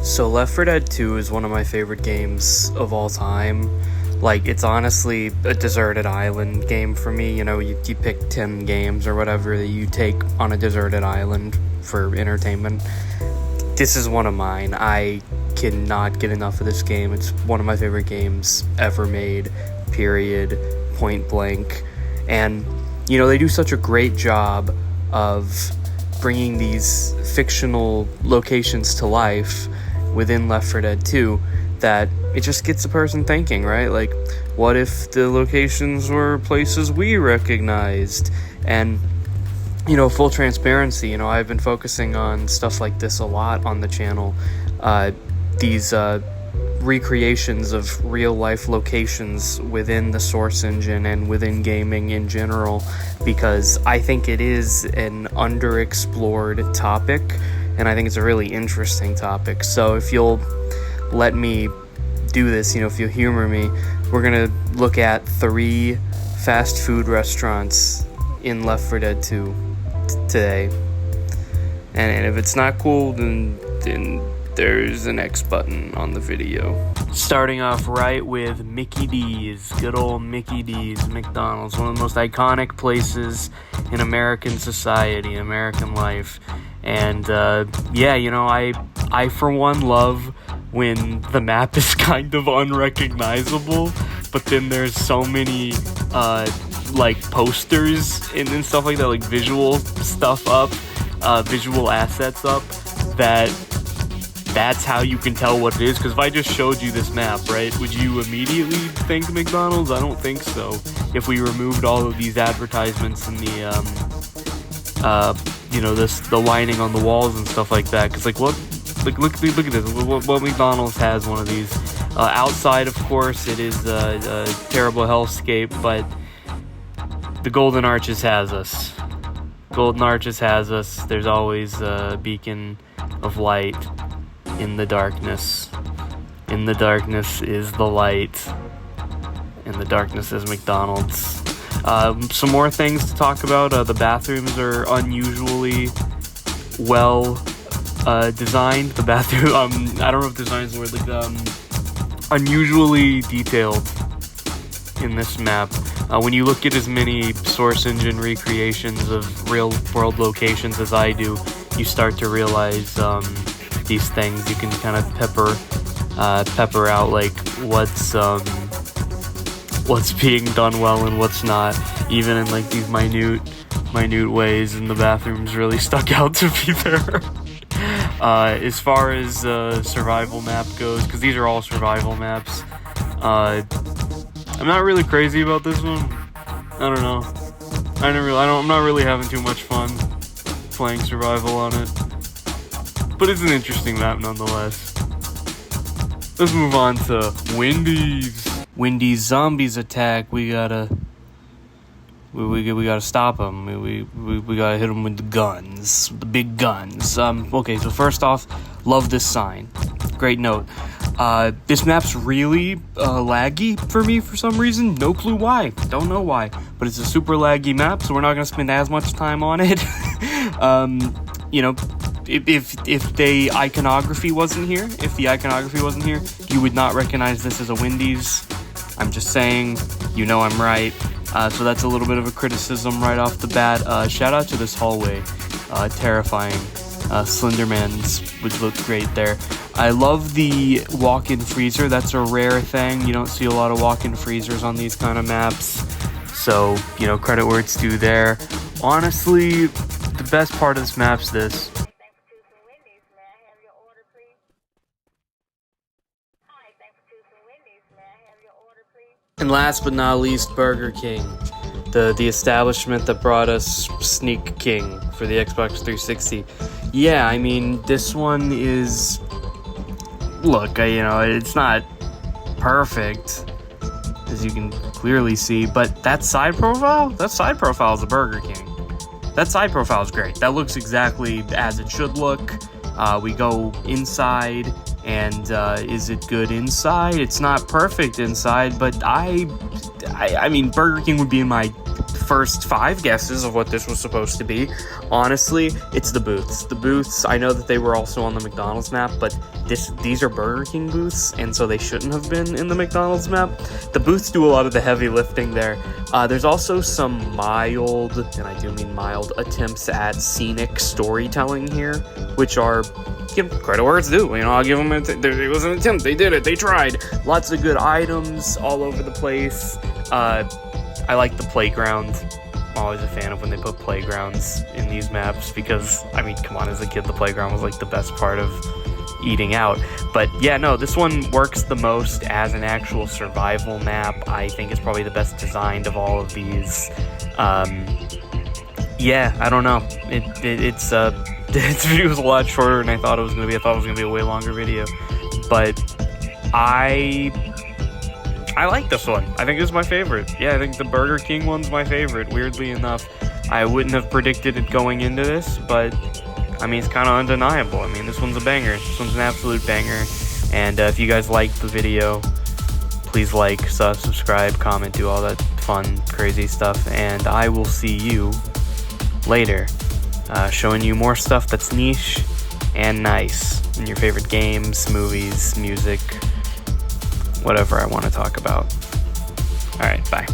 So Left 4 Dead 2 is one of my favorite games of all time. Like, it's honestly a deserted island game for me. You know, you pick 10 games or whatever that you take on a deserted island for entertainment. This is one of mine. I cannot get enough of this game. It's one of my favorite games ever made, period, point blank. And, you know, they do such a great job of bringing these fictional locations to life within Left 4 Dead 2 that it just gets a person thinking, right? Like, what if the locations were places we recognized? And, you know, full transparency, you know, I've been focusing on stuff like this a lot on the channel. These recreations of real life locations within the Source engine and within gaming in general, because I think it is an underexplored topic, and I think it's a really interesting topic. So if you'll let me do this, you know, if you'll humor me, we're gonna look at 3 fast food restaurants in Left 4 Dead 2 today. And if it's not cool, then there's an X button on the video. Starting off right with Mickey D's, good old Mickey D's, McDonald's, one of the most iconic places in American society, American life. And yeah, you know, I for one love when the map is kind of unrecognizable, but then there's so many like posters and stuff like that, like visual stuff up, visual assets up, that's how you can tell what it is. Because if I just showed you this map, right, would you immediately think McDonald's? I don't think so. If we removed all of these advertisements and the you know, the lining on the walls and stuff like that, because like what, like look at this. What McDonald's has one of these? Outside, of course, it is a terrible hellscape, but the Golden Arches has us. Golden Arches has us. There's always a beacon of light in the darkness. In the darkness is the light. In the darkness is McDonald's. Some more things to talk about. The bathrooms are unusually well designed. The bathroom, I don't know if design is the word, like unusually detailed in this map. When you look at as many Source engine recreations of real world locations as I do, you start to realize these things. You can kind of pepper out like what's being done well and what's not, even in like these minute ways, and the bathrooms really stuck out to me there. As far as survival map goes, because these are all survival maps, I'm not really crazy about this one. I don't know. I'm not really having too much fun playing survival on it. But it's an interesting map nonetheless. Let's move on to Wendy's. Wendy's zombies attack. We gotta stop them. We gotta hit them with the guns, the big guns. Okay, so first off, love this sign. Great note. This map's really laggy for me for some reason. No clue why. Don't know why. But it's a super laggy map, so we're not gonna spend as much time on it. You know, if the iconography wasn't here, you would not recognize this as a Wendy's. I'm just saying, you know I'm right. So that's a little bit of a criticism right off the bat. Shout out to this hallway. Terrifying. Slendermans would look great there. I love the walk-in freezer. That's a rare thing. You don't see a lot of walk-in freezers on these kind of maps. So, you know, credit where it's due there. Honestly, the best part of this map's this. And last but not least, Burger King, the establishment that brought us Sneak King for the Xbox 360. Yeah, I mean, this one is, look, you know, it's not perfect, as you can clearly see, but that side profile is a Burger King. That side profile is great. That looks exactly as it should look. We go inside. And is it good inside? It's not perfect inside, but I mean, Burger King would be in my first 5 guesses of what this was supposed to be. Honestly, it's the booths. The booths, I know that they were also on the McDonald's map, but these are Burger King booths, and so they shouldn't have been in the McDonald's map. The booths do a lot of the heavy lifting there. There's also some mild, and I do mean mild, attempts at scenic storytelling here, which are, give credit where it's due. I'll give them it was an attempt. They did it. They tried. Lots of good items all over the place. I like the playground. I'm always a fan of when they put playgrounds in these maps because, come on, as a kid, the playground was like the best part of eating out. But yeah, no, this one works the most as an actual survival map. I think it's probably the best designed of all of these. Yeah, I don't know. This video was a lot shorter than I thought it was going to be. I thought it was going to be a way longer video. But I like this one. I think this is my favorite. Yeah, I think the Burger King one's my favorite, weirdly enough. I wouldn't have predicted it going into this, but, it's kind of undeniable. This one's a banger. This one's an absolute banger. And if you guys liked the video, please like, subscribe, comment, do all that fun, crazy stuff. And I will see you later, showing you more stuff that's niche and nice in your favorite games, movies, music, whatever I want to talk about. Alright, bye.